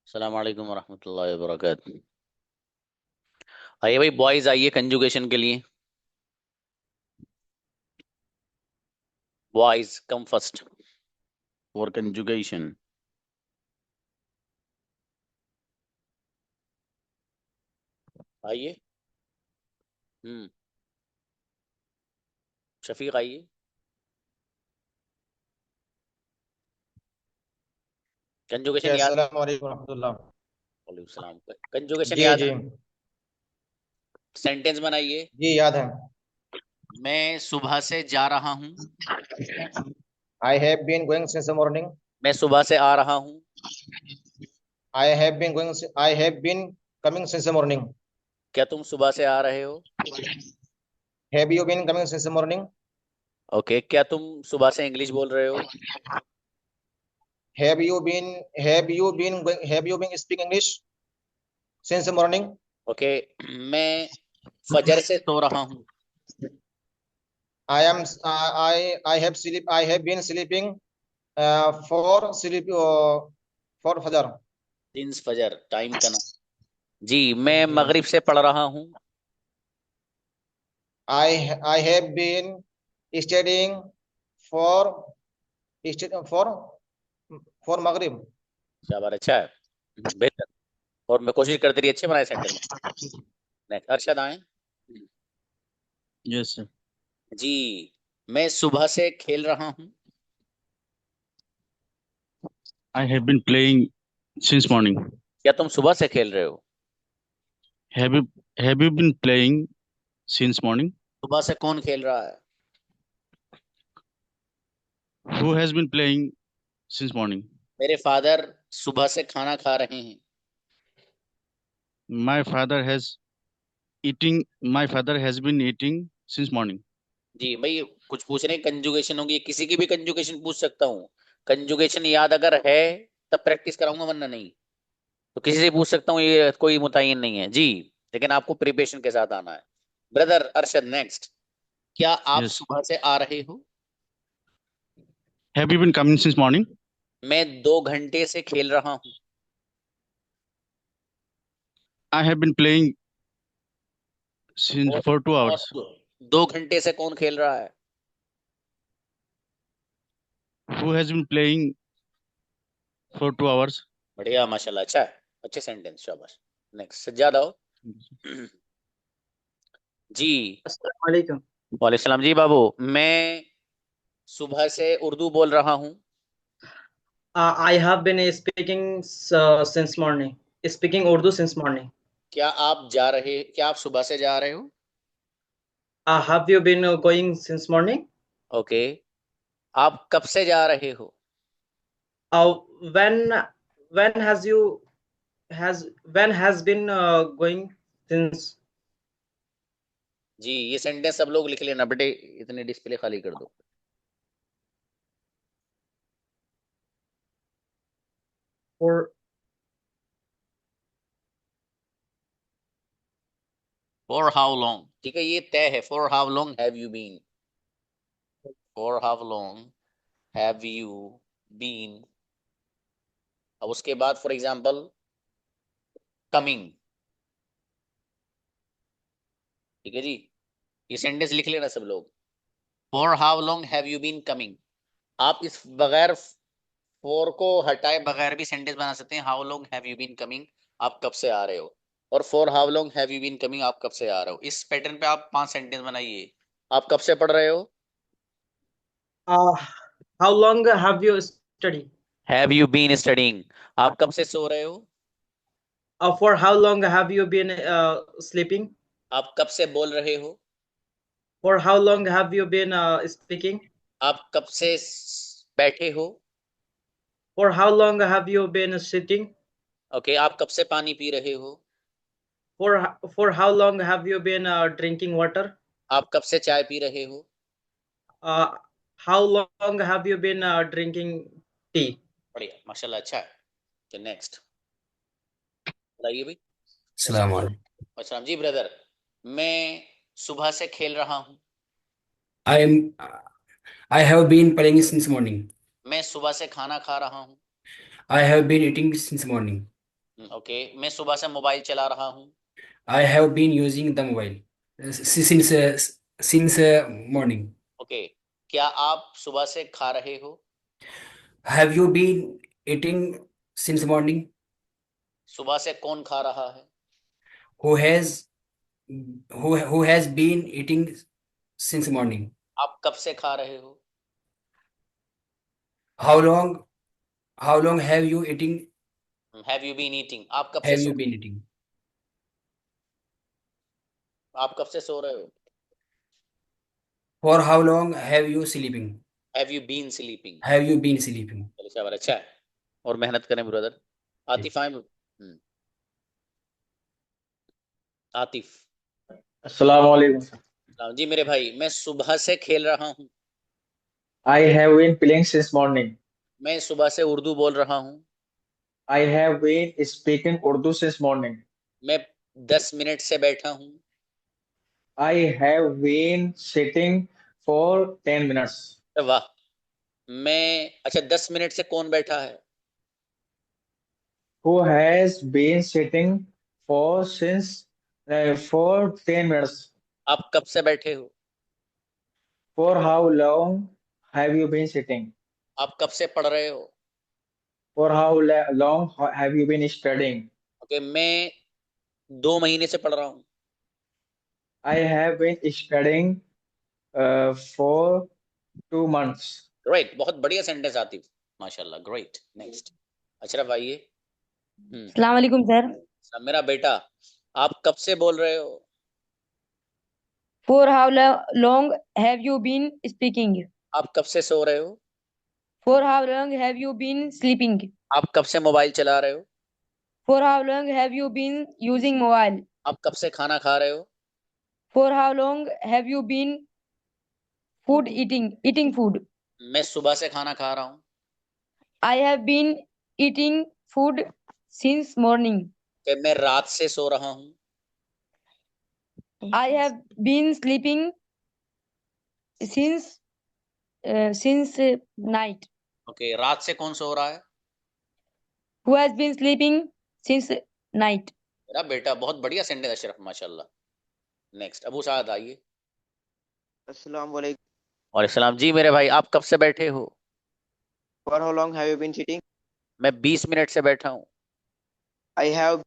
अस्सलाम वालेकुम वरहमतुल्लाहि वबरकातुहू। आइए भाई बॉयज, आइए कंजुगेशन के लिए। Boys come first for conjugation. आइए। हम्म। शफीक आइए। जी, कंजुगेशन याद। अस्सलाम वालेकुम रहमतुल्लाह। वालेकुम सलाम। कंजुगेशन जी याद जी। है। सेंटेंस बनाइए। जी याद है। मैं सुबह से जा रहा हूँ। I have been going since the morning. मैं सुबह से आ रहा हूँ। I have been coming since the morning. क्या तुम सुबह से आ रहे हो? Have you been coming since the morning. Okay, क्या तुम सुबह से इंग्लिश बोल रहे हो? Have you been have you been speak English since the morning. Okay. मैं फजर से सो रहा हूँ। I am I have been sleeping for फजर। सिंस फजर टाइम का नाम। जी, मैं मगरिब से पढ़ रहा हूँ। I have been studying for for for मगरिब। शाबाश, अच्छा है। बेहतर। और मैं कोशिश करते रही अच्छे बनाए सेंटेंस। नेक्स्ट, अरशद आए। Yes, sir. जी, मैं सुबह से खेल रहा हूँ। I have been playing since morning. क्या तुम सुबह से खेल रहे हो? Have you have you been playing since morning? सुबह से कौन खेल रहा है? Who has been playing since morning? मेरे फादर सुबह से खाना खा रहे हैं। My father has my father has been eating since morning. जी भाई, कुछ पूछने की कंजुगेशन होगी, किसी की भी कंजुगेशन पूछ सकता हूँ। कंजुगेशन याद अगर है तब प्रैक्टिस कराऊंगा, वरना नहीं। तो किसी से पूछ सकता हूँ, ये कोई मुतय्यन नहीं है जी। लेकिन आपको प्रिपरेशन के साथ आना है। Brother Arshad next. क्या आप Yes. सुबह से आ रहे हो? Have you been coming since morning? मैं 2 घंटे से खेल रहा हूँ। I have been playing since और for 2 hours. और 2 घंटे से कौन खेल रहा है? Who has been playing for 2 hours? बढ़िया, माशाल्लाह, अच्छा है। अच्छे सेंटेंस, शाबाश। नेक्स्ट, सज्जाद आओ। जी। अस्सलाम वालेकुम। वालेकुम सलाम जी बाबू। मैं सुबह से उर्दू बोल रहा हूँ। I have been speaking since morning. Speaking Urdu since morning. क्या आप सुबह से जा रहे हो? Have you been going since morning? Okay. आप कब से जा रहे हो? Uh, when when has you has when has been going since जी, ये सेंटेंस सब लोग लिख लेना बेटे। इतने डिस्प्ले खाली कर दो। for फॉर हाउ लॉन्ग, ठीक है, ये तय है। For how long have you been? For how long have you been? अब उसके बाद फॉर एग्जाम्पल कमिंग। ठीक है जी। ये सेंटेंस लिख लेना सब लोग। For how long have you been coming. आप इस बगैर फॉर को हटाए बगैर भी सेंटेंस बना सकते हैं। How long have you been coming, आप कब से आ रहे हो। और for how long have you been coming, आप कब से आ रहे हो। इस पैटर्न पे आप 5 सेंटेंस बनाइए। आप कब से पढ़ रहे हो? uh, how long have you studied? Have you been studying. आप कब से सो रहे हो? For how long have you been sleeping? आप कब से बोल रहे हो? For how long have you been speaking? आप कब से बैठे हो? For how long have you been sitting? Okay, आप कब से पानी पी रहे हो? For how long have you been drinking water? आप कब से चाय पी रहे हो? Uh, how long have you been drinking tea? बढ़िया, माशाल्लाह, अच्छा है। तो नेक्स्ट बताइए भाई। अस्सलाम वालेकुम। अच्छा जी ब्रदर। मैं सुबह से खेल रहा हूँ। I am I have been playing since morning. मैं सुबह से खाना खा रहा हूँ। I have been eating since morning. Okay, मैं सुबह से मोबाइल चला रहा हूँ। I have been using the mobile since morning. Okay, क्या आप सुबह से खा रहे हो? Have you been eating since morning? सुबह से कौन खा रहा है? Who has been eating since morning? आप कब से खा रहे हो? How long have you eating? Have you been eating, आप कब से Have so you been eating? आप कब से सो रहे हो? For how long have you sleeping? Have you been sleeping. Have you been sleeping? चलो शाबाश, अच्छा है। और मेहनत करें ब्रदर। आतिफ आए। आतिफ। अस्सलाम वालेकुम। जी मेरे भाई, मैं सुबह से खेल रहा हूँ। I have been playing since morning. मैं सुबह से उर्दू बोल रहा हूँ। I have been speaking Urdu since morning. मैं 10 मिनट से बैठा हूँ। I have been sitting for 10 minutes. अरे वाह। मैं, अच्छा 10 मिनट से कौन बैठा है? Who has been sitting for 10 minutes? आप कब से बैठे हो? For how long have you been sitting? आप कब से पढ़ रहे हो? For how long have you been studying? Okay, मैं 2 महीने से पढ़ रहा हूँ। I have been studying for 2 months. Great, बहुत बढ़िया सेंटेंस आतिफ, माशाल्लाह, ग्रेट। नेक्स्ट, अशरफ आइए। अस्सलाम वालेकुम सर। मेरा बेटा, आप कब से बोल रहे हो? For how long have you been speaking? आप कब से सो रहे हो? For how long have you been sleeping? आप कब से मोबाइल चला रहे हो? For how long have you been using mobile? आप कब से खाना खा रहे हो? For how long have you been eating food? मैं सुबह से खाना खा रहा हूँ। I have been eating food since morning. कि मैं रात से सो रहा हूँ। I have been sleeping since night. Okay, रात से कौन सो रहा है? Who has been sleeping since night? मेरा बेटा, बहुत बढ़िया सेंटेंस अशरफ, माशाल्लाह। नेक्स्ट, अबू साद आइए। अस्सलाम वालेकुम। वालेकुम सलाम। जी मेरे भाई, आप कब से बैठे हो? For how long have you been sitting? मैं 20 मिनट से बैठा हूँ। I have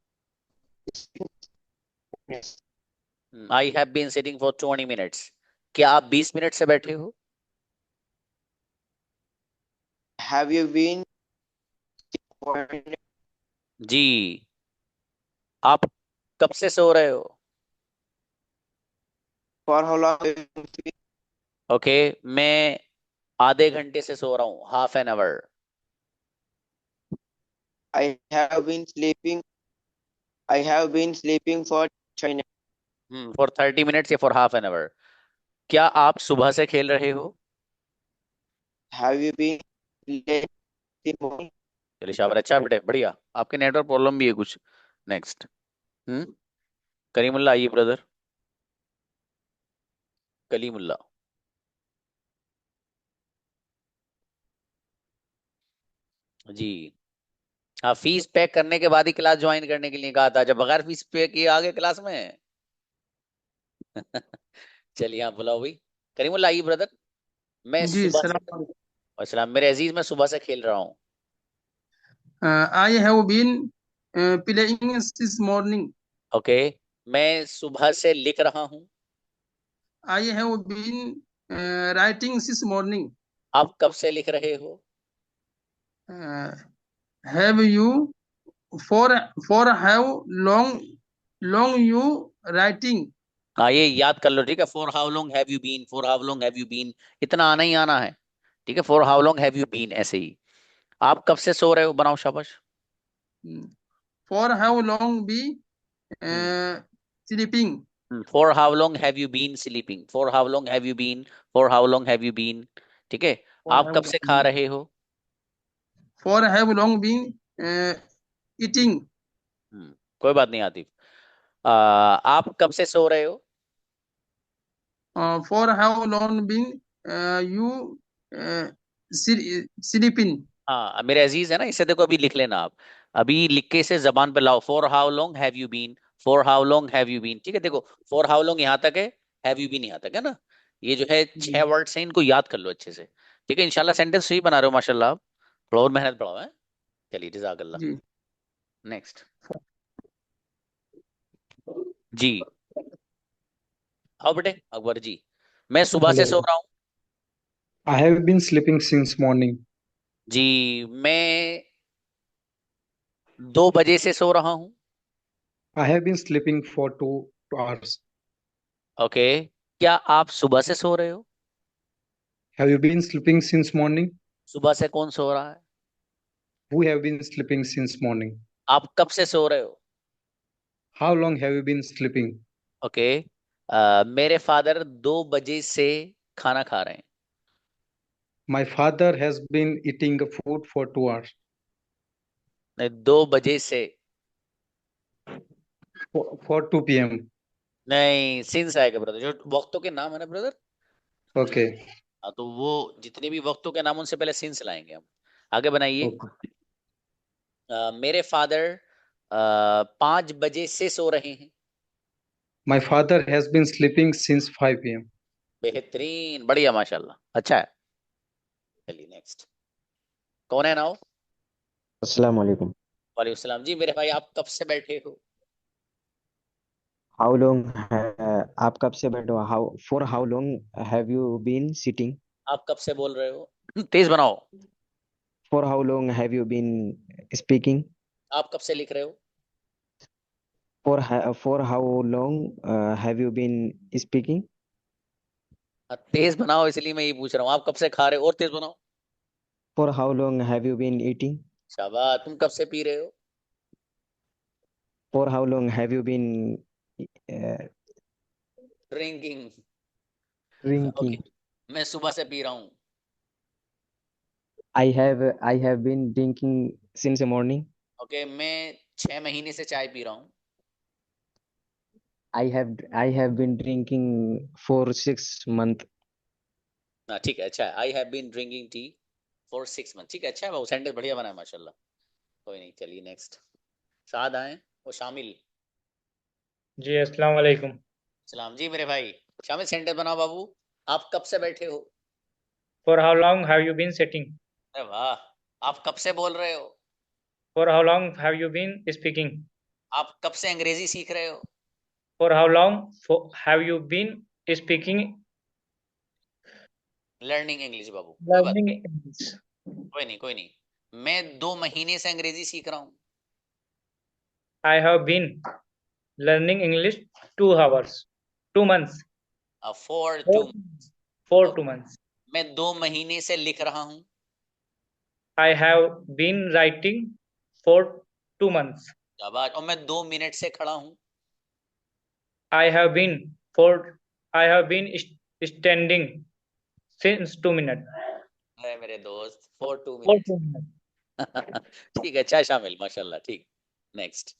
I have been sitting for 20 minutes. क्या आप 20 मिनट से बैठे हो? have you been जी। आप कब से सो रहे हो? for how long have you been sleeping? Okay, मैं आधे घंटे से सो रहा हूँ, half an hour. I have been sleeping. I have been sleeping for 20 minutes. For 30 minutes या फॉर हाफ एन आवर। क्या आप सुबह से खेल रहे हो? Have you been late in the morning? चलिए शाबाश, अच्छा बेटे, बढ़िया। आपके नेटवर्क प्रॉब्लम भी है कुछ। नेक्स्ट, करीमुल्ला आइए ब्रदर। कलीमुल्ला। जी हाँ, फीस पे करने के बाद ही क्लास ज्वाइन करने के लिए कहा था, जब बगैर फीस पे किए आगे क्लास में। चलिए हाँ, बुलाओ भाई। करीमुल्ला आइए ब्रदर। मैं जी सुबह से, सलाम। अस्सलाम मेरे अजीज, मैं सुबह से खेल रहा हूँ। I have been playing since morning. Okay, मैं सुबह से लिख रहा हूँ। I have been writing since morning. आप कब से लिख रहे हो? Have you for how long you writing? हाँ, ये याद कर लो, ठीक है। For how long have you been, for how long have you been, इतना आना ही आना है, ठीक है। For how long have you been, ऐसे ही। आप कब से सो रहे हो? बनाओ शाबाश। For how long be sleeping? For how long have you been sleeping, for how long have you been, for how long have you been, ठीक है। आप कब से खा रहे हो? For how long been eating? कोई बात नहीं आतिफ। आप कब से सो रहे हो? For how long been you sleeping? हाँ मेरे अजीज है ना, इसे देखो, अभी लिख लेना आप। अभी लिख के इसे जबान पे लाओ। For how long have you been, for how long have you been. ठीक है, देखो फॉर हाउ लॉन्ग यहाँ तक है, हैव यू बीन यहाँ तक है ना। ये जो है 6 वर्ड्स हैं, इनको याद कर लो अच्छे से। ठीक है, इंशाल्लाह सेंटेंस सही बना रहे हो माशाल्लाह आप। थोड़ा और मेहनत बढ़ाओ है। चलिए जज़ाकल्लाह। जी। नेक्स्ट जी, आओ बेटे अकबर जी। मैं सुबह से सो Hello. रहा हूँ। I have been sleeping since morning. जी, मैं 2 बजे से सो रहा हूँ। I have been sleeping for 2 hours. Okay, क्या आप सुबह से सो रहे हो? Have you been sleeping since morning? सुबह से कौन सो रहा है? Who have been sleeping since morning? आप कब से सो रहे हो? How long have you been sleeping? Okay, मेरे फादर 2 बजे से खाना खा रहे हैं। My father has been eating food for 2 hours. नहीं, 2 बजे से। For 2 p.m. नहीं, सिंस आएगा ब्रदर, जो वक्तों के नाम है ना ब्रदर। Okay. हाँ, तो वो जितने भी वक्तों के नाम उनसे पहले सिंस लाएंगे हम। आगे बनाइए। Okay. मेरे फादर 5 बजे से सो रहे हैं। My father has been sleeping since 5 p.m. बेहतरीन, बढ़िया, माशाल्लाह, अच्छा है। चलिए नेक्स्ट, कौन है नाउ? अस्सलाम वालेकुम। वालेकुम सलाम। जी मेरे भाई, आप कब से बैठे हो? हाउ लॉन्ग आप कब से बैठे हो? How long have you been sitting? आप कब से बोल रहे हो? तेज बनाओ। For how long have you been speaking? आप कब से लिख रहे हो? For how long have you been speaking? हाँ, तेज बनाओ, इसलिए मैं ये पूछ रहा हूँ। आप कब से खा रहे हो? और तेज बनाओ। For how long have you been eating? शाबाश। तुम कब से पी रहे हो? For how long have you been drinking. Okay, drinking? मैं सुबह से पी रहा हूँ। I have been drinking since morning. Okay, मैं 6 महीने से चाय पी रहा हूँ। I have been drinking for 6 months। हाँ ठीक है, अच्छा है। I have been drinking tea for 6 month. ठीक है, अच्छा है, वो सेंटेंस बढ़िया बना है माशाल्लाह। कोई नहीं, चलिए नेक्स्ट। साद आए वो शामिल। जी अस्सलाम वालेकुम। सलाम जी मेरे भाई। शामिल, सेंटेंस बनाओ बाबू। आप कब से बैठे हो? For how long have you been sitting? अरे वाह। आप कब से बोल रहे हो? For how long have you been speaking? आप कब से अंग्रेजी सीख रहे हो? For how long have you been speaking learning English बाबू, कोई बात लर्निंग नहीं। इंग्लिश? कोई नहीं, कोई नहीं। मैं 2 महीने से अंग्रेजी सीख रहा हूँ। I have been learning English 2 hours, 2 months, for for 2। for 2 months. मैं 2 महीने से लिख रहा हूँ। I have been writing for 2 months. शाबाश। और मैं 2 मिनट से खड़ा हूँ। I have been for I have been standing since 2 minutes. अरे मेरे दोस्त, फॉर 2 For मिनट 2 minutes. ठीक है, अच्छा शामिल, माशाल्लाह। ठीक, नेक्स्ट।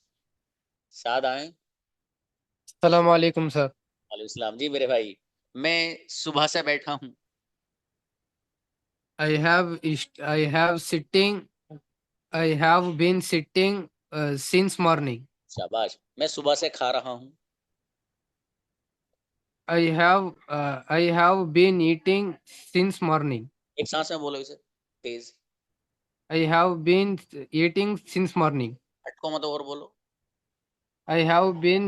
साद आए। अस्सलाम वालेकुम सर। वालेकुम सलाम। जी मेरे भाई, मैं सुबह से बैठा हूँ। I have sitting I have been sitting since morning. शाबाश। मैं सुबह से खा रहा हूँ। I have been eating since morning. एक सांस में बोलो इसे, तेज। I have been eating since morning. अटको मत, और बोलो। I have been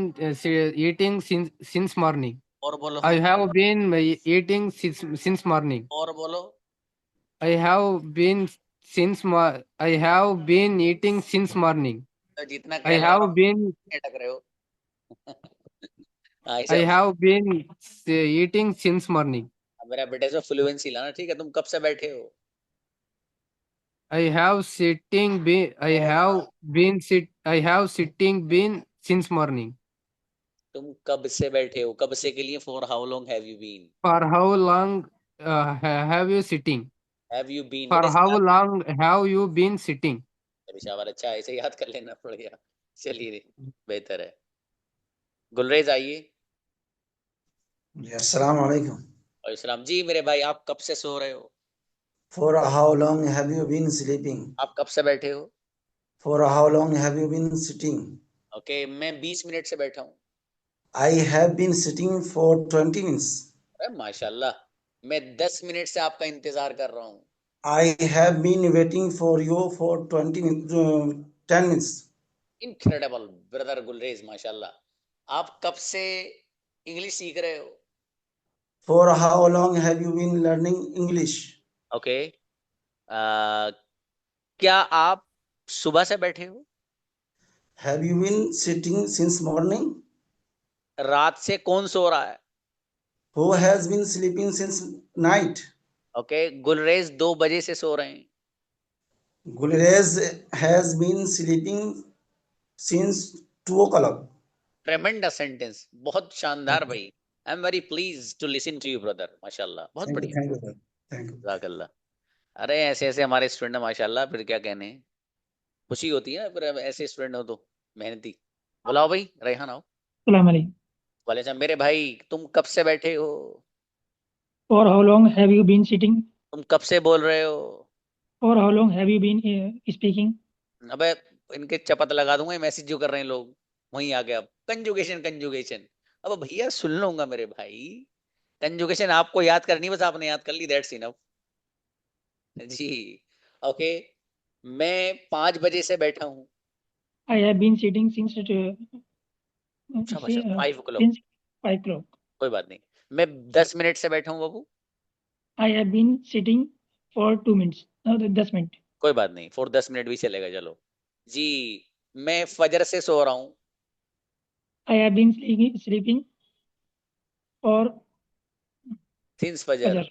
eating since morning. और बोलो। I have been eating since morning. और बोलो। I have been I have been eating since morning. तो जितना I कह लो have आप been अटक रहे हो। हाँ, I इसे have been eating since morning. मेरा बेटे से फ्लुएंसी लाना। ठीक है, तुम कब से बैठे हो? I have sitting been since morning. तुम कब से बैठे हो? कब से के लिए for how long have you been? For how long have you sitting? Have you been For बेटे, how इसे याद। long have you been sitting? अभी शाबाश, अच्छा है, इसे याद कर लेना पड़ेगा। चलिए, बेहतर है। गुलरेज आइए। जी अस्सलाम वालेकुम। और इस्लाम जी मेरे भाई, आप कब से सो रहे हो? For how long have you been sleeping? आप कब से बैठे हो? For how long have you been sitting? Okay, मैं 20 मिनट से बैठा हूँ। I have been sitting for 20 minutes. अरे माशाल्लाह, मैं 10 मिनट से आपका इंतजार कर रहा हूँ। I have been waiting for you for 20 minutes, 10 minutes. Incredible brother Gulrez, माशाल्लाह। आप कब से इंग्लिश सीख रहे हो? For how long have you been learning English? Okay, क्या आप सुबह से बैठे हो? Have you been sitting since morning? रात से कौन सो रहा है? Who has been sleeping since night? Okay, Gulrez 2 बजे से सो रहे हैं। Gulrez has been sleeping since 2 o'clock. Tremendous sentence, बहुत शानदार भाई। I am very please to listen to you brother, माशाल्लाह, बहुत Thank you, बढ़िया। thank you, sir. Thank you. जज़ाकल्लाह। अरे ऐसे ऐसे हमारे स्टूडेंट है माशाल्लाह, फिर क्या कहने, खुशी होती है ना फिर ऐसे स्टूडेंट हो तो, मेहनती। बुलाओ भाई, रेहान आओ। अस्सलाम वालेकुम। वालेकुम। मेरे भाई, तुम कब से बैठे हो? For how long have you been sitting? तुम कब से बोल रहे हो? For how long have you been speaking? अबे इनके चपत लगा दूंगा, मैसेज जो कर रहे हैं लोग। वहीं आ गया अब, कंजुगेशन कंजुगेशन। अब भैया सुन लूंगा मेरे भाई, कंजुगेशन आपको याद करनी, बस आपने याद कर ली, दैट्स इनफ जी। ओके, मैं 5 बजे से बैठा हूँ। I have been sitting since शाबाश, 5 o'clock। since 5 o'clock. कोई बात नहीं, मैं 10 मिनट से बैठा हूँ बाबू। I have been sitting for 2 minutes. 10 minute. कोई बात नहीं, फॉर 10 मिनट भी चलेगा, चलो जी। मैं फजर से सो रहा हूँ। I have been sleeping for since फजर फजर।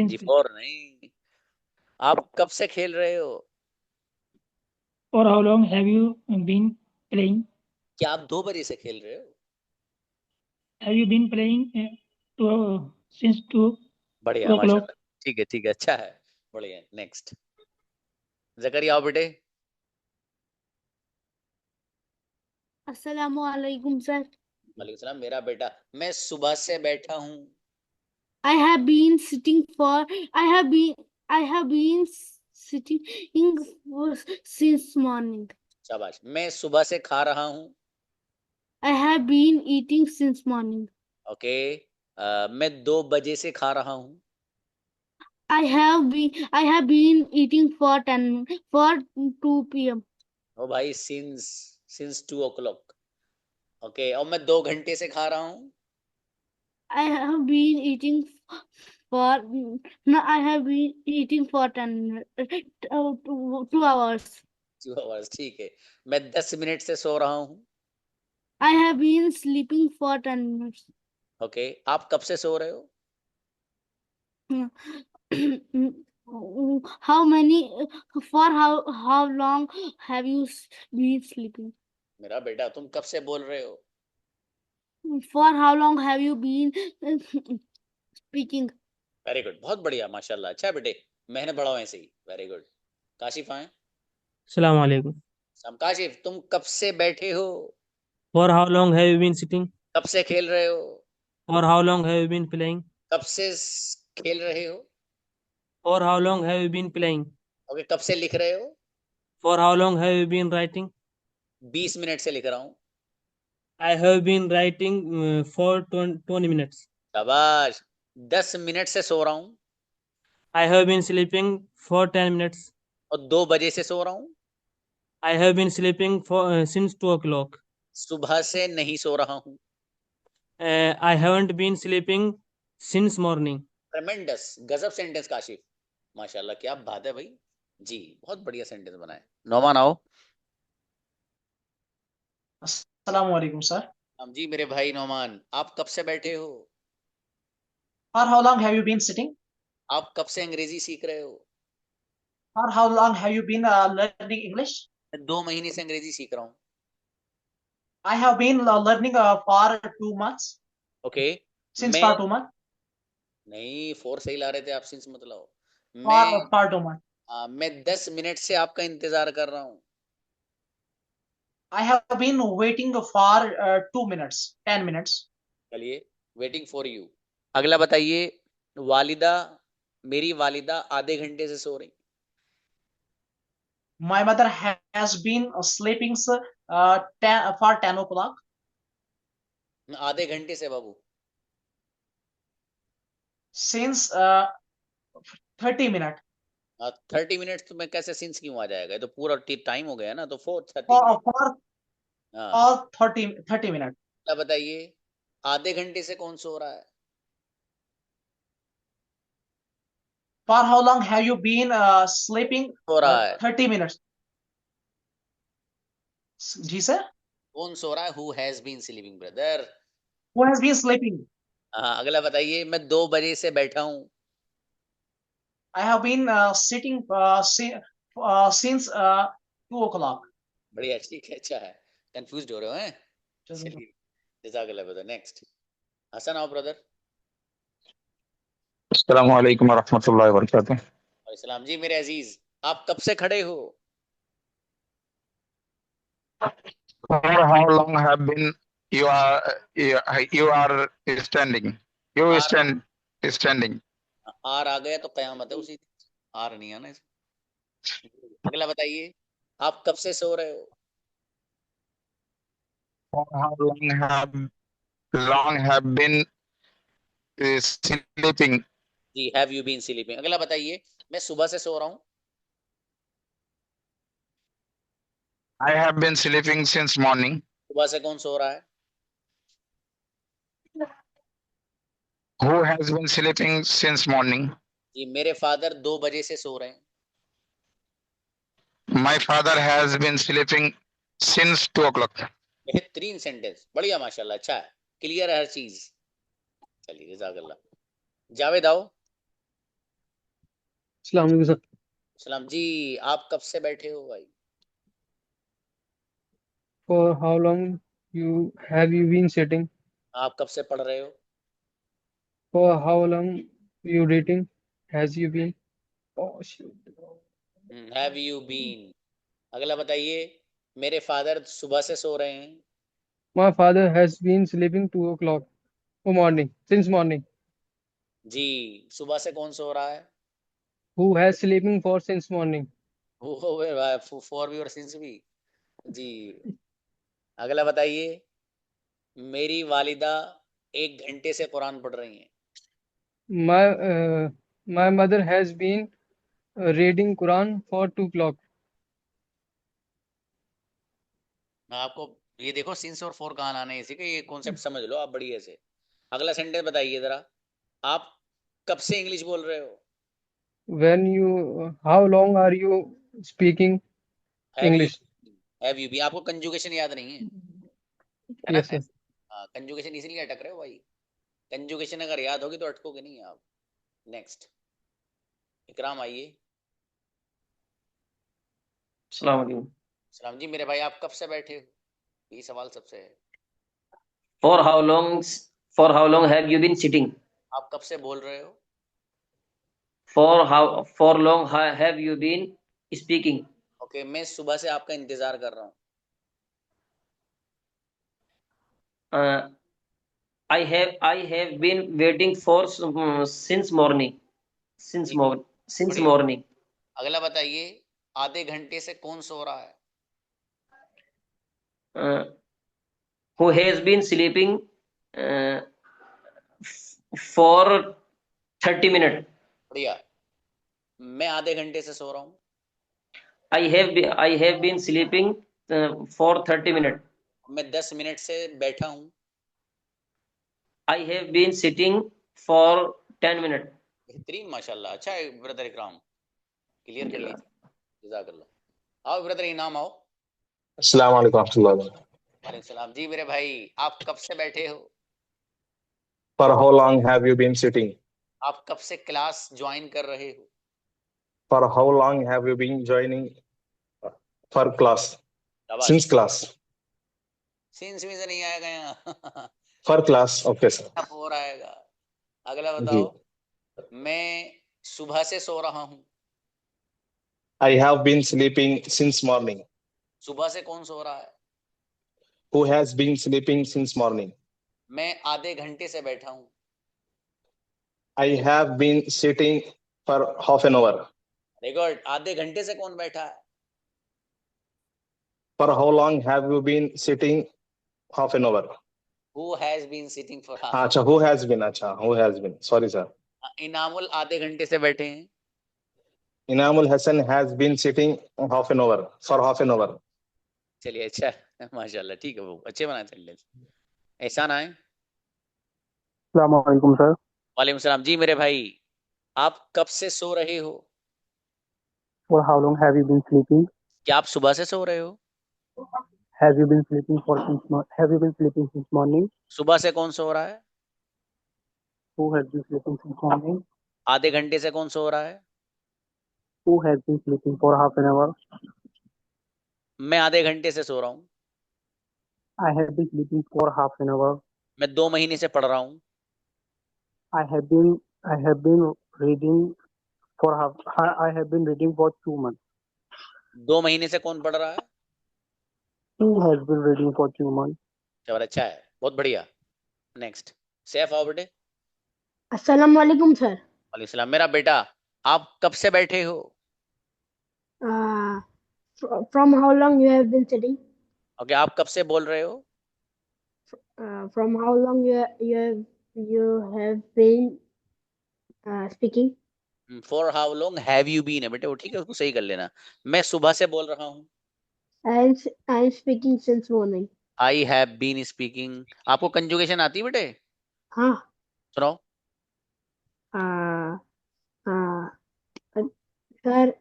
जी, फॉर नहीं। आप कब से खेल रहे हो? For how long have you been playing? क्या आप 2 बजे से खेल रहे हो? Have you been playing since 2 बढ़िया, o'clock? माशाल्लाह, ठीक है ठीक है, अच्छा है, बढ़िया। नेक्स्ट, जकरिया आओ बेटे। अस्सलामु अलैकुम सर। वालेकुम सलाम मेरा बेटा, मैं सुबह से बैठा हूँ। I have been sitting for I have been sitting since morning. शाबाश। मैं सुबह से खा रहा हूँ। I have been eating since morning. Okay, मैं 2 बजे से खा रहा हूँ। I have been eating for 2 p.m. ओ भाई, सिंस 2 o'clock। ओके, और मैं 2 घंटे से खा रहा हूँ। I have been eating I have been eating for 2 hours. 2 hours, ठीक है। मैं 10 मिनट से सो रहा हूँ। I have been sleeping for 10 minutes. Okay, आप कब से सो रहे हो? How long have you been sleeping? मेरा बेटा, तुम कब से बोल रहे हो? For how long have you been speaking? Very good, बहुत बढ़िया, माशाल्लाह, अच्छा बेटे, मेहनत बढ़ाओ ऐसे ही। Very good. काशिफ आए। अस्सलाम वालेकुम। काशिफ, तुम कब से बैठे हो? For how long have you been sitting? कब से खेल रहे हो? For how long have you been playing? कब से खेल रहे हो? For how long have you been playing? Okay, कब से लिख रहे हो? For how long have you been writing? 20 minute से लिख रहा हूँ। I have been writing for 20 minutes. शाबाश। 10 मिनट से सो रहा हूँ। I have been sleeping for 10 minutes. और 2 बजे से सो रहा हूँ। I have been sleeping for since 2 o'clock. सुबह से नहीं सो रहा हूँ। I haven't been sleeping since morning. ट्रेमेंडस, गजब सेंटेंस काशिफ, माशाल्लाह, क्या बात है भाई जी, बहुत बढ़िया सेंटेंस बनाए। नौमान आओ। अस्सलाम वालेकुम सर। हम जी मेरे भाई नौमान, आप कब से बैठे हो? For how long have you been sitting? आप कब से अंग्रेजी सीख रहे हो? For how long have you been learning English? मैं 2 महीने से अंग्रेजी सीख रहा हूँ। I have been learning for 2 months. Okay, Since मैं for 2 months. नहीं, फोर सही ला रहे थे आप, सिंस मत लाओ। For 2 months. मैं 10 मिनट से आपका इंतजार कर रहा हूँ। I have been waiting for 2 minutes, 10 minutes. चलिए, वेटिंग फॉर यू। अगला बताइए, वालिदा, मेरी वालिदा आधे घंटे से सो रही। My mother has been sleeping for 10 o'clock. आधे घंटे से बाबू। Since 30 minutes. 30 मिनट्स तो मैं कैसे सिंस क्यों आ जाएगा, ये तो पूरा टाइम हो गया ना, तो 4:30 For 30 minutes. क्या बताइए, आधे घंटे से कौन सो रहा है? For how long have you been sleeping? सो रहा है। 30 minutes. जी सर। कौन सो रहा है? Who has been sleeping, brother? Who has been sleeping? हाँ, अगला बताइए, मैं 2 बजे से बैठा हूँ। I have been sitting since 2 o'clock. बढ़िया, ठीक है, अच्छा है। कंफ्यूज हो रहे हो हैं? चलिए, जज़ाकल्लाह ब्रदर। नेक्स्ट हसन आओ ब्रदर। अस्सलाम वालेकुम वरहमतुल्लाहि वबरकातुहू। वालेकुम जी मेरे अजीज, आप कब से खड़े हो? For how long have been you are standing? You standing. आर आ गया तो कयामत है उसी। आर नहीं आना इसमें। अगला बताइए, आप कब से सो रहे हो? For how long have been sleeping? जी, हैव यू बीन स्लीपिंग। अगला बताइए, मैं सुबह से सो रहा हूँ। I have been sleeping since morning. सुबह से कौन सो रहा है? Who has been sleeping since morning? जी, मेरे फादर 2 बजे से सो रहे हैं। My father has been sleeping since 2 o'clock. बेहतरीन सेंटेंस, बढ़िया माशाल्लाह, अच्छा है, क्लियर है हर चीज। चलिए, जज़ाकल्लाह। जावेद आओ। अस्सलाम वालेकुम सर। सलाम जी, आप कब से बैठे हो भाई? For how long have you been sitting? आप कब से पढ़ रहे हो? For how long you reading? Has you been? Oh shit. Have you been. अगला बताइए, मेरे फादर सुबह से सो रहे हैं। My father has been sleeping 2 o'clock since morning. जी, सुबह से कौन सो रहा है? Who has sleeping for since morning? For भी और सिंस भी। जी, अगला बताइए, मेरी वालिदा 1 घंटे से कुरान पढ़ रही हैं। My mother has been reading Quran for 2 o'clock. मैं आपको ये देखो, सिंस और फॉर कहाँ आने इसी के, ये कॉन्सेप्ट समझ लो आप बढ़िया से। अगला सेंटेंस बताइए जरा, आप कब से इंग्लिश बोल रहे हो? How long are you speaking English? Have you been. आपको कंजुगेशन याद नहीं है? Yes sir. कंजुगेशन इसीलिए अटक रहे हो भाई। कंजुगेशन अगर याद होगी तो अटकोगे नहीं आप। नेक्स्ट इकराम आइए। अस्सलाम वालेकुम। सलाम जी मेरे भाई, आप कब से बैठे हो? ये सवाल सबसे है। For how long have you been sitting? आप कब से बोल रहे हो? For long have you been speaking? Okay, मैं सुबह से आपका इंतजार कर रहा हूँ। I have been waiting for since morning. Since morning. अगला बताइए, आधे घंटे से कौन सो रहा है? Who has been sleeping for 30 minutes? बढ़िया, मैं आधे घंटे से सो रहा हूँ। I have been sleeping for 30 minutes. मैं 10 मिनट से बैठा हूँ। I have been sitting for 10 minutes. बेहतरीन माशाल्लाह, अच्छा है ब्रदर इकराम, क्लियर कर लीजिए, जज़ाकल्लाह। आओ ब्रदर इनाम आओ। अस्सलाम वालेकुम वरहमतुल्लाहि वबरकातुहू। वालेकुम सलाम जी मेरे भाई, आप कब से बैठे हो? For how long have you been sitting? आप कब से क्लास ज्वाइन कर रहे हो? For how long have you been joining for class? Since class. Since में से नहीं आएगा यहाँ। For class, okay sir. हो आएगा। अगला बताओ, मैं सुबह से सो रहा हूँ। I have been sleeping since morning. सुबह से कौन सो रहा है? Who has been sleeping since morning? मैं आधे घंटे से बैठा हूँ। I have been sitting for half an hour. Record, आधे घंटे से कौन बैठा है? For how long have you been sitting? Half an hour. Who has been sitting for half? अच्छा, who has been? अच्छा, who has been? Sorry, sir. Inamul आधे घंटे से बैठे हैं. Inamul Hassan has been sitting half an hour. For half an hour. चलिए अच्छा है, माशाल्लाह, ठीक है, वो अच्छे बनाए सेंटेंस. एहसान आए. अस्सलाम वालेकुम सर. वालेकुम सलाम. जी मेरे भाई, आप कब से सो रहे हो? For how long have you been sleeping? क्या आप सुबह से सो रहे हो? Have you been sleeping have you been sleeping since morning? सुबह से कौन सो रहा है? Who has been sleeping since morning? आधे घंटे से कौन सो रहा है? Who has been sleeping for half an hour? मैं आधे घंटे से सो रहा हूँ. I have been sleeping for half an hour. मैं 2 महीने से पढ़ रहा हूँ. I have been reading for I have been reading for 2 months. 2 महीने से कौन पढ़ रहा है? Who has been reading for 2 months? चलो अच्छा है, बहुत बढ़िया. नेक्स्ट. सैफ आओ बेटे. अस्सलाम वालेकुम सर. वालेकुम सलाम. मेरा बेटा, आप कब से बैठे हो? From how long you have been sitting? Okay, आप कब से बोल रहे हो? From how long you have been speaking? For how long have you been है बेटे, वो ठीक है, उसको सही कर लेना. मैं सुबह से बोल रहा हूँ. I am speaking since morning. I have been speaking. आपको कंजुगेशन आती है बेटे? हाँ. सुनाओ. सर,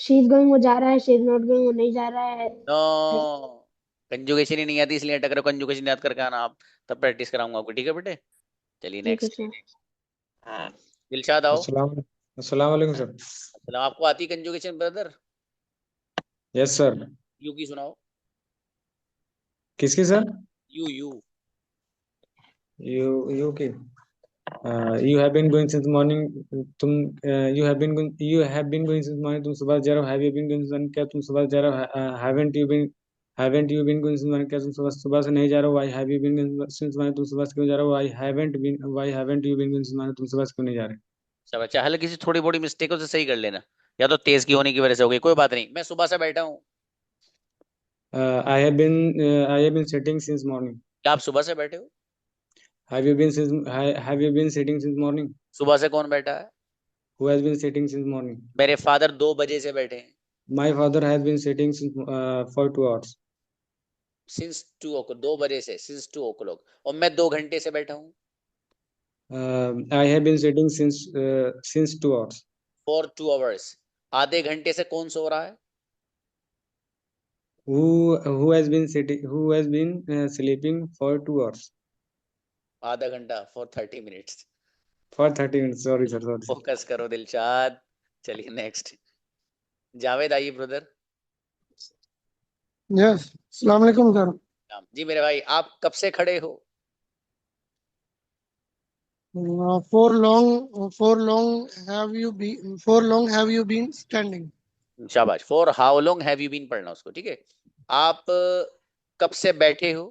she is going, वो जा रहा है. she is not going, वो नहीं जा रहा है. नो, कंजुगेशन ही नहीं आती, इसलिए अटक रहे हो. कंजुगेशन याद करके आना आप, तब प्रैक्टिस कराऊंगा आपको, ठीक है बेटे. चलिए नेक्स्ट. दिलशाद आओ. अस्सलाम वालेकुम सर. चलो, आपको आती conjugation brother? Yes sir. You की सुनाओ. किसकी सर? यू यू यू की. You have been going since morning. तुम you have been going since morning. तुम सुबह जा रहे हो. Have you been going since morning? क्या तुम सुबह जा रहे हो? Haven't you been going since morning? क्या तुम सुबह से नहीं जा रहे हो? Why have you been going since morning? तुम सुबह से क्यों जा रहे हो? Why haven't you been going since morning? तुम सुबह से क्यों नहीं जा रहे? सब अच्छा. हल्की सी थोड़ी बड़ी मिस्टेक हो तो सही कर लेना, या तो तेज की होने की वजह से हो गई, कोई बात नहीं. मैं सुबह से बैठा हूँ. I have been sitting since morning. क्या आप सुबह से बैठे हो? Have you been sitting since morning? सुबह से कौन बैठा है? Who has been sitting since morning? मेरे फादर 2 बजे से बैठे हैं. My father has been sitting since for 2 hours. Since 2 o'clock. 2 बजे से, since 2 o'clock. और मैं 2 घंटे से बैठा हूँ. I have been sitting since 2 hours. For 2 hours. आधे घंटे से कौन सो रहा है? Who has been sleeping for 2 hours? आधा घंटा. For 30 minutes. For 30 minutes. Sorry sir. Sorry. Focus करो दिलशाद. चलिए नेक्स्ट. जावेद आइए ब्रदर. Yes. अस्सलाम वालेकुम सर. जी मेरे भाई, आप कब से खड़े हो? For long have you been standing? शाबाश. For how long have you been पढ़ना उसको, ठीक है. आप कब से बैठे हो?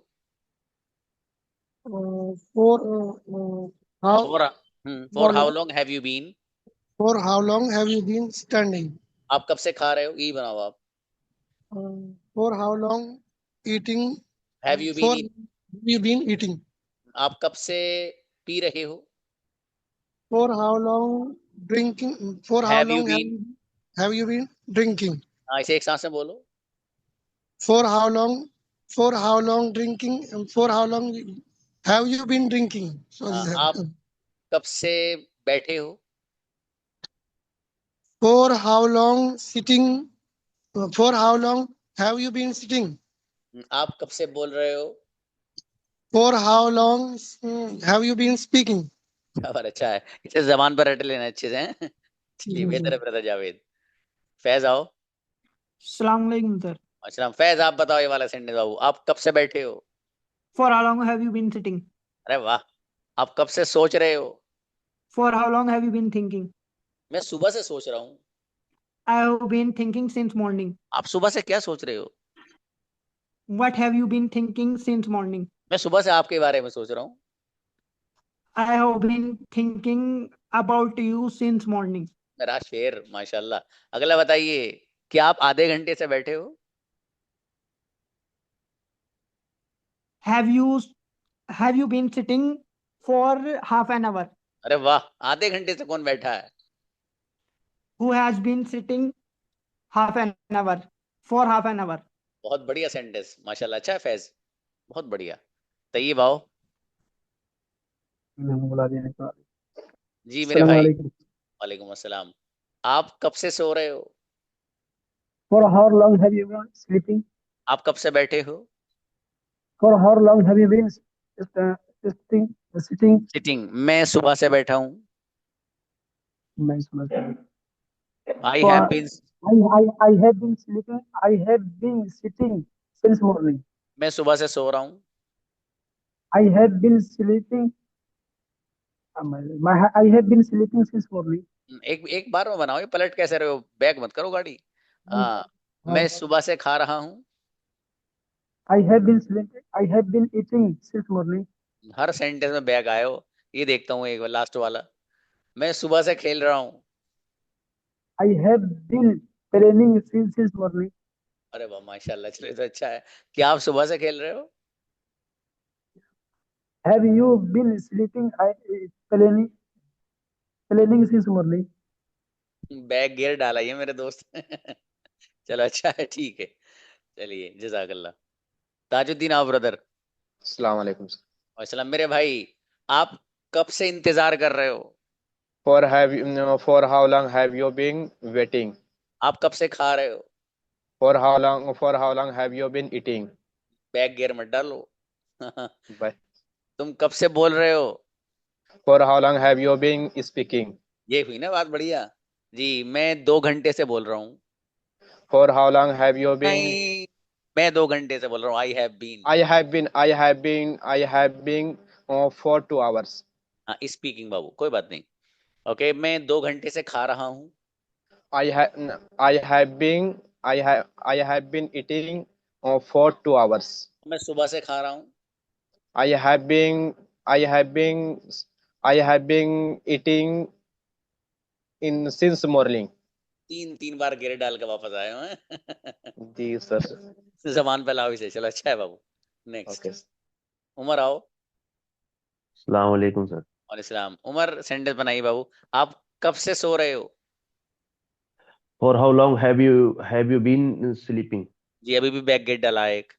For how long have you been. For how long have you been standing? आप कब से खा रहे हो, यही बनाओ आप. For how long eating? Have you been eating? आप कब से पी रहे हो? For how long drinking? For how Have you long have you been drinking? इसे एक सांस में बोलो. For how long drinking? For how long have you been drinking? Sorry, sir. आप कब से बैठे हो? For how long sitting? For how long have you been sitting? आप कब से बोल रहे हो? For how long have you been speaking? खबर अच्छा है, इसे जबान पर रट लेना अच्छे से. चलिए बेहतर है ब्रदर जावेद. फैज आओ. अस्सलाम वालेकुम सर. अच्छा फैज, आप बताओ ये वाला सेंटेंस बाबू. आप कब से बैठे हो? For how long have you been sitting? अरे वाह. आप कब से सोच रहे हो? For how long have you been thinking? मैं सुबह से सोच रहा हूँ. I have been thinking since morning. आप सुबह से क्या सोच रहे हो? What have you been thinking since morning? मैं सुबह से आपके बारे में सोच रहा हूँ. I have been thinking about you since morning. मेरा शेर माशाल्लाह. अगला बताइए, क्या आप आधे घंटे से बैठे हो? have you been sitting for half an hour? अरे वाह, आधे घंटे से कौन बैठा है? Who has been sitting half an hour for half an hour? बहुत बढ़िया सेंटेंस, माशाल्लाह, अच्छा है फैज, बहुत बढ़िया। तैयब आओ। जी मेरे भाई। वालेकुम अस्सलाम। आप कब से सो रहे हो? For how long have you been sleeping? आप कब से बैठे हो? For how long have you been sitting? Sitting, मैं सुबह से बैठा हूँ। मैं सुबह से I For have been, I have been sleeping. I have been sitting since morning. मैं सुबह से सो रहा हूँ। I have been sleeping. I have been sleeping since morning. एक बार में बनाओ, ये पलट कैसे रहे हो, बैग मत करो गाड़ी। हाँ, मैं सुबह से खा रहा हूँ। I have been sleeping. I have been eating since morning. Her sentence में बैग आए हो, ये देखता हूँ एक बार लास्ट वाला। मैं सुबह से खेल रहा हूँ। I have been playing since morning. अरे वाह माशाल्लाह, चलो तो अच्छा है। क्या आप सुबह से खेल रहे हो? Have you been sleeping? Playing since morning. Bag gear डाला ये मेरे दोस्त। चलो अच्छा है, ठीक है, चलिए जज़ाकल्लाह। ताजुद्दीन आओ ब्रदर। अस्सलाम वालेकुम सर। अस्सलाम मेरे भाई, आप कब से इंतजार कर रहे हो? For how long have you been waiting? आप कब से खा रहे हो? For how long have you been eating? Bag gear मत डालो। Bye. तुम कब से बोल रहे हो? For how long have you been speaking? ये हुई ना बात बढ़िया जी। मैं 2 घंटे से बोल रहा हूँ। For how long have you been? नहीं, मैं 2 घंटे से बोल रहा हूँ। I have been. I have been for 2 hours. हाँ, स्पीकिंग बाबू, कोई बात नहीं। ओके, मैं 2 घंटे से खा रहा हूँ। I have been eating for 2 hours. मैं सुबह से खा रहा हूँ। I have been eating since morning. 3 बार गिर डाल के वापस आए हो हैं। जी सर। जबान पे लाओ इसे। चलो अच्छा है बाबू। नेक्स्ट उमर आओ। अस्सलाम वालेकुम सर। वालेकुम। उमर सेंटेंस बनाइए बाबू। आप कब से सो रहे हो? For how long have you been sleeping? जी अभी भी बैक गेट डाला है एक।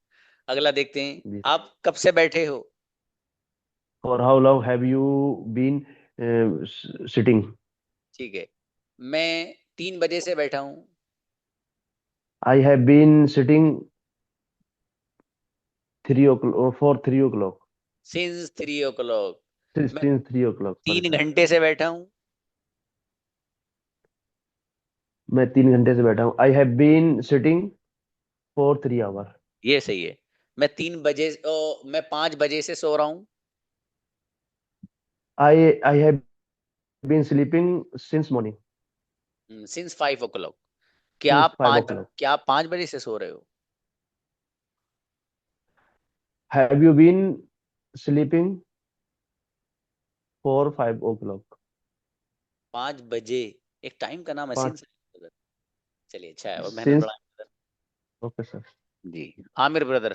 अगला देखते हैं, आप कब से बैठे हो? For how long have you been sitting? ठीक है, मैं 3 बजे से बैठा हूँ। I have been sitting 3 o'clock for 3 o'clock. Since 3 o'clock. Since 3 o'clock. 3 घंटे से बैठा हूँ। मैं 3 घंटे से बैठा हूँ। I have been sitting for 3 hours. ये सही है। मैं 5 बजे से सो रहा हूँ। I have been sleeping since morning. Since 5 o'clock. क्या आप 5 बजे से सो रहे हो? Have you been sleeping for 5 o'clock? 5 बजे एक टाइम का नाम है। सिंस। चलिए अच्छा है, और मेहनत Since बढ़ाएं। Okay sir. जी आमिर ब्रदर।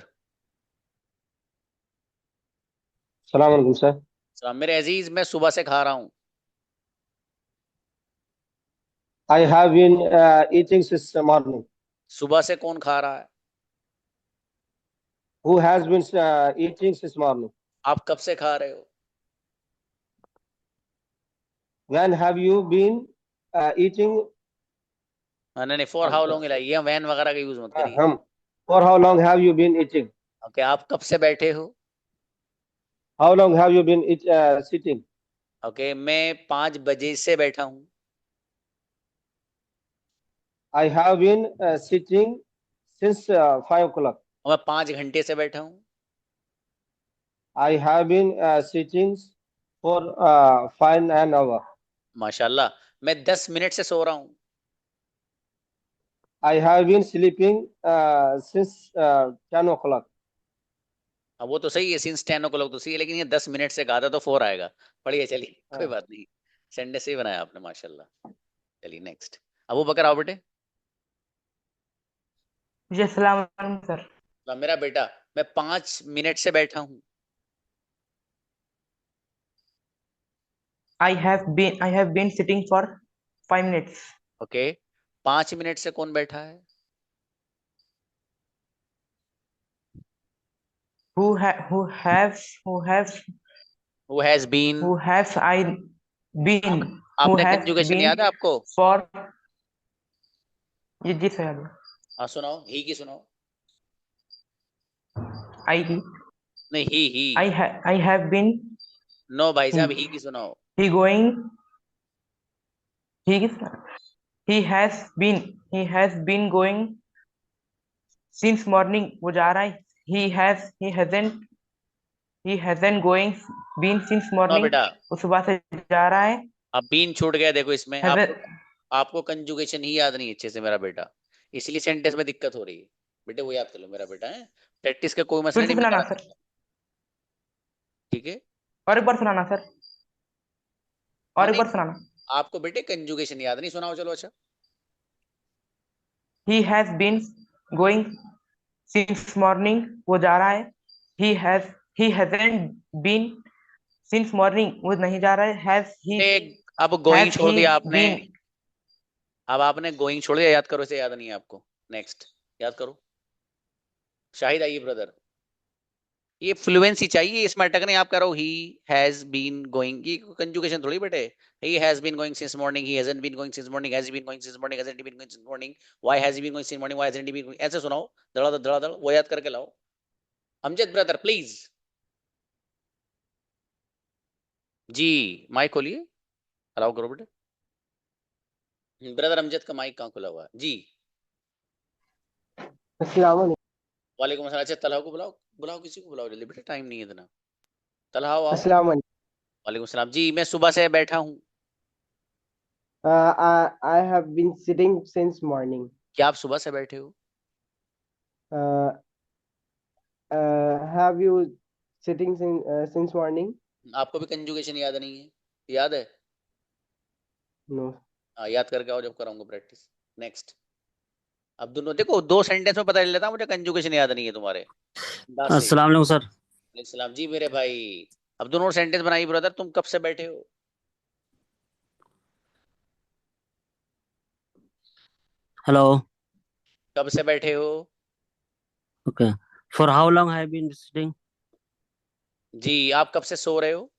सलाम अलैकुम सर। सलाम मेरे अजीज, मैं सुबह से खा रहा हूँ। I have been eating since morning. सुबह से कौन खा रहा है? Who has been eating since morning? आप कब से खा रहे हो? When have you been eating? नहीं, फॉर हाउ लॉन्ग ये वैन वगैरह का यूज मत करिए। For how long have you been eating? Okay, आप कब से बैठे हो? How long have you been sitting? Okay, मैं 5 बजे से बैठा हूँ। I have been sitting since 5 o'clock. मैं 5 घंटे से बैठा हूँ। I have been sitting for 5 an hour. माशाल्लाह, मैं 10 मिनट से सो रहा हूँ। I have been sleeping since 10 o'clock. वो तो सही है, सिंस 10 o'clock तो सही है, लेकिन ये 10 मिनट से कहा था तो 4 आएगा। पढ़िए चलिए, कोई बात नहीं, सेंटेंस सही बनाया आपने माशाल्लाह। चलिए नेक्स्ट अबू बकर आओ बेटे। जी अस्सलाम वालेकुम सर। मेरा बेटा, मैं 5 मिनट से बैठा हूँ। I have been sitting for 5 minutes. Okay 5 minute से कौन बैठा है? Who has been? Who has I been? Who आपने has कंजुगेशन been याद है आपको? for? जी सर याद है। हाँ सुनाओ, ही की सुनाओ। नहीं ही। I have been। नो भाई साहब, ही की सुनाओ। He going। He has been going since morning। वो जा रहा है। He hasn't going been since no morning। बेटा, वो सुबह से जा रहा है। अब बीन छूट गया। देखो इसमें Hasn't- आपको कंजुगेशन ही याद नहीं अच्छे से मेरा बेटा, इसलिए सेंटेंस में दिक्कत हो रही है। बेटे वो याद कर लो मेरा बेटा है, प्रैक्टिस का कोई मसला फिर से नहीं। सुनाना सर। ठीक है, और एक बार सुनाना सर। और एक बार सुनाना। आपको बेटे कंजुगेशन याद नहीं, सुनाओ चलो। अच्छा, He has been going since morning। वो जा रहा है। He hasn't been since morning। वो नहीं जा रहा है। अब गोइंग छोड़ he दिया आपने। been- अब आपने गोइंग छोड़ दिया, याद करो इसे, याद नहीं है आपको। नेक्स्ट याद करो। शाहिद आइए ब्रदर, ये फ्लुएंसी चाहिए इसमें, अटक नहीं। आप करो ही हैज बीन गोइंग, ये कंजुगेशन थोड़ी बेटे। He has been going since morning, he hasn't been going since morning, has been going since morning, hasn't been going since morning, why has he been going since morning, why hasn't he been going. ऐसे सुनाओ, धड़ाधड़ वो याद करके लाओ। Amjad brother please ji, mic खोलिए, allow करो बेटे। ब्रदर अमजद का माइक कहाँ खुला हुआ है जी? वालेकुम अस्सलाम। अच्छा तलहा को बुलाओ, बुलाओ किसी को बुलाओ जल्दी बेटा, टाइम नहीं है इतना। तलहा आओ। वालेकुम अस्सलाम जी, मैं सुबह से बैठा हूँ। I have been sitting since morning. क्या आप सुबह से बैठे हो? Have you sitting since morning? आपको भी कंजुगेशन याद नहीं है? याद है? No. हाँ याद करके आओ जब कराऊंगा प्रैक्टिस। नेक्स्ट। अब दोनों देखो, 2 सेंटेंस में पता चल जाता मुझे कंजुगेशन याद नहीं है तुम्हारे। अस्सलाम वालेकुम सर। सलाम जी मेरे भाई। अब दोनों सेंटेंस बनाइए ब्रदर। तुम कब से बैठे हो? हेलो। कब से बैठे हो? Okay. For how long have been sitting? जी। आप कब से सो रहे हो?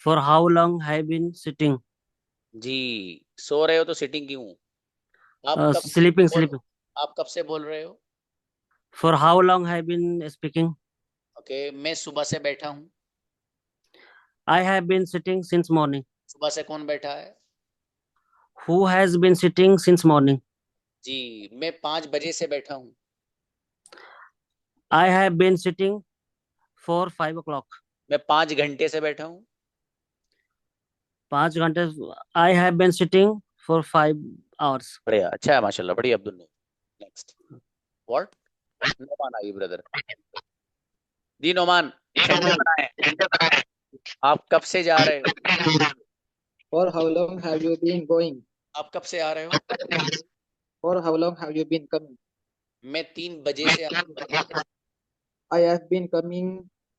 For how long have been sitting? जी। सो रहे हो तो सिटिंग क्यों? आप स्लीपिंग। आप कब से बोल रहे हो? For how long have been speaking? Okay, मैं सुबह से बैठा हूँ। I have been sitting since morning. सुबह से कौन बैठा है? Who has been sitting since morning? जी। मैं 5 बजे से बैठा हूँ। I have been sitting for 5 o'clock। मैं 5 घंटे से बैठा हूँ। 5 घंटे। I have been sitting for 5 hours। बढ़िया, अच्छा है माशाल्लाह, बढ़िया अब्दुल। नेक्स्ट। व्हाट? नोमान आइए ब्रदर। जी नोमान, आप कब से जा रहे हो? For how long have you been going? आप कब से आ रहे हो? For how long have you been coming? मैं 3 बजे से आ रहा हूँ। I have been coming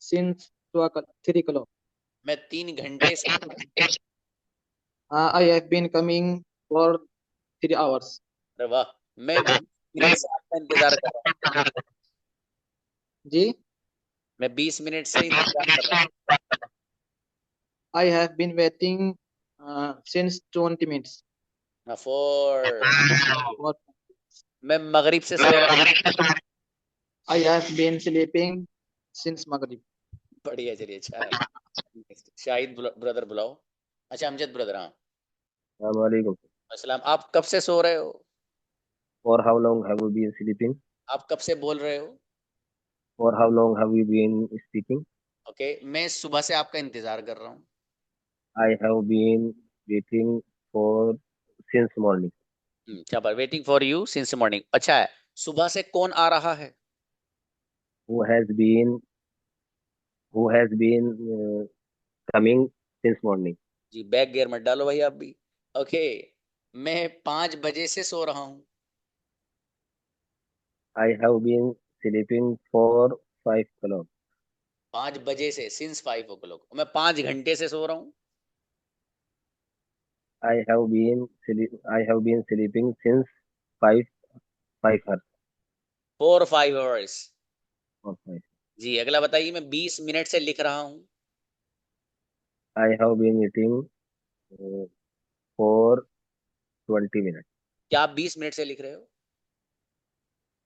since 3 o'clock. मैं 3 घंटे से I have been coming for 3 hours. अरे वाह, मैं 20 मिनट से आपका इंतजार कर रहा हूँ। जी? मैं 20 मिनट से इंतजार कर रहा हूँ। I have been waiting since 20 minutes. मैं मगरिब से सो रहा हूँ। I have been sleeping since Maghrib. बढ़िया, चलिए अच्छा है। शाहिद ब्रदर बुलाओ। अच्छा अमजद ब्रदर। हाँ वालेकुम अस्सलाम। आप कब से सो रहे हो? For how long have you been sleeping? आप कब से बोल रहे हो? For how long have you been speaking? Okay, मैं सुबह से आपका इंतजार कर रहा हूँ। I have been waiting for since morning. क्या बात, waiting for you since morning. अच्छा है, सुबह से कौन आ रहा है? Who has been coming since morning? जी, बैक गियर मत डालो भाई आप भी। ओके, मैं 5 बजे से सो रहा हूँ। I have been sleeping for 5 o'clock. 5 बजे से, सिंस 5 o'clock, मैं 5 घंटे से सो रहा हूँ। I have been sleeping since 5 hours. 4 or 5 hours। or 5. जी, अगला बताइए, मैं 20 मिनट से लिख रहा हूँ। I have been eating for 20 minutes. क्या आप 20 मिनट से लिख रहे हो?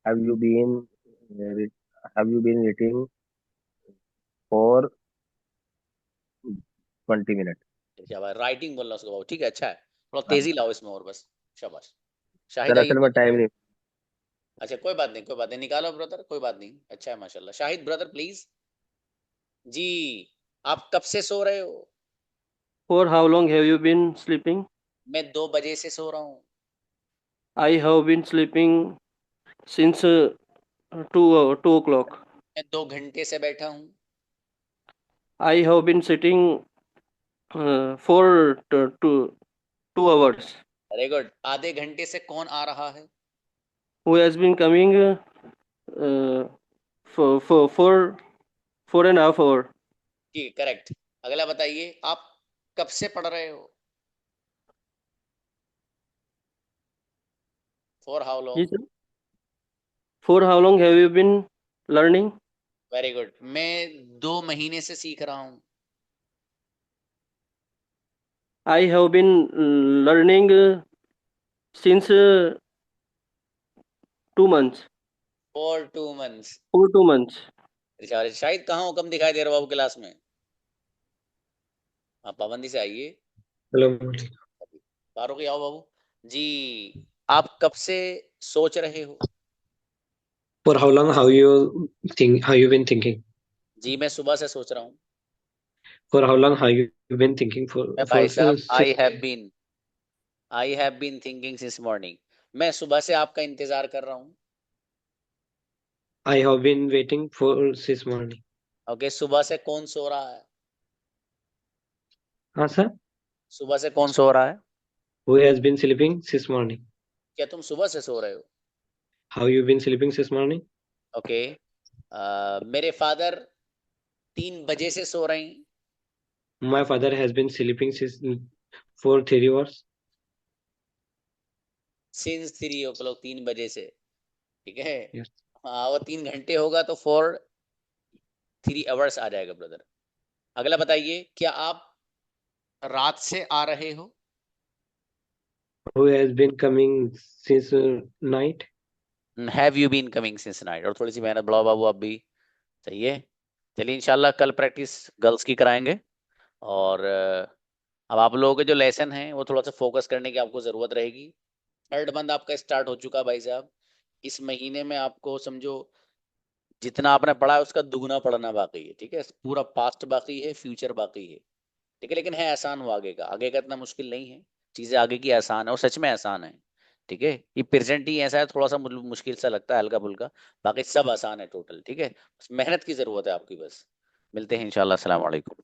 Have you been eating for 20 minutes? क्या बात, राइटिंग बोलना उसको बाबू, ठीक है, अच्छा है, थोड़ा तेजी लाओ इसमें और बस, शाबाश। शाहिद दरअसल आइए। में टाइम नहीं। अच्छा कोई बात नहीं, कोई बात नहीं, निकालो ब्रदर, कोई बात नहीं, अच्छा है माशाल्लाह। Shahid brother please. जी, आप कब से सो रहे हो? For how long have you been sleeping? मैं 2 बजे से सो रहा हूँ। I have been sleeping since 2 o'clock. मैं 2 घंटे से बैठा हूँ। I have been sitting for 2 hours. Very good. आधे घंटे से कौन आ रहा है? Who has been coming for 4.5 hours? जी करेक्ट। अगला बताइए, आप कब से पढ़ रहे हो? For how long? Yes, sir. For how long have you been learning? Very good. मैं 2 महीने से सीख रहा हूँ। I have been learning since 2 months. For 2 months। For 2 months. शायद कहाँ हो, कम दिखाई दे रहा बाबू क्लास में? आप पाबंदी से आइए। हेलो फारूक आओ बाबू जी। आप कब से सोच रहे हो? For how long have you been thinking? जी मैं सुबह से सोच रहा हूँ। For how long have you been thinking मैं भाई साहब I have been thinking since morning। मैं सुबह से आपका इंतजार कर रहा हूँ। I have been waiting for since morning. Okay, सुबह से कौन सो रहा है? हाँ सर। सुबह से कौन सो रहा है? Who has been sleeping since morning? क्या तुम सुबह से सो रहे हो? Have you been sleeping since morning? Okay, मेरे फादर 3 बजे से सो रहे हैं। My father has been sleeping for 3 hours. Since 3 o'clock, 3 बजे से, ठीक है। Yes. हाँ, वो 3 घंटे होगा तो 3 hours आ जाएगा ब्रदर। अगला बताइए, क्या आप रात से आ रहे हो? Who has been coming since night? Have you been coming since night? और थोड़ी सी मेहनत बढ़ाओ बाबू आप भी, सही है। चलिए इंशाल्लाह कल प्रैक्टिस गर्ल्स की कराएंगे। और अब आप लोगों के जो लेसन हैं वो थोड़ा सा फोकस करने की आपको ज़रूरत रहेगी। 3rd मंथ आपका स्टार्ट हो चुका भाई साहब। इस महीने में आपको समझो जितना आपने पढ़ा है उसका दुगना पढ़ना बाकी है, ठीक है। पूरा पास्ट बाकी है, फ्यूचर बाकी है, ठीक है। लेकिन है आसान वो आगे का इतना मुश्किल नहीं है। चीज़ें आगे की आसान है और सच में आसान है, ठीक है। ये प्रेजेंट ही ऐसा है, थोड़ा सा मुश्किल सा लगता है, हल्का फुल्का, बाकी सब आसान है टोटल, ठीक है। मेहनत की ज़रूरत है आपकी बस। मिलते हैं इंशाल्लाह। अस्सलाम वालेकुम।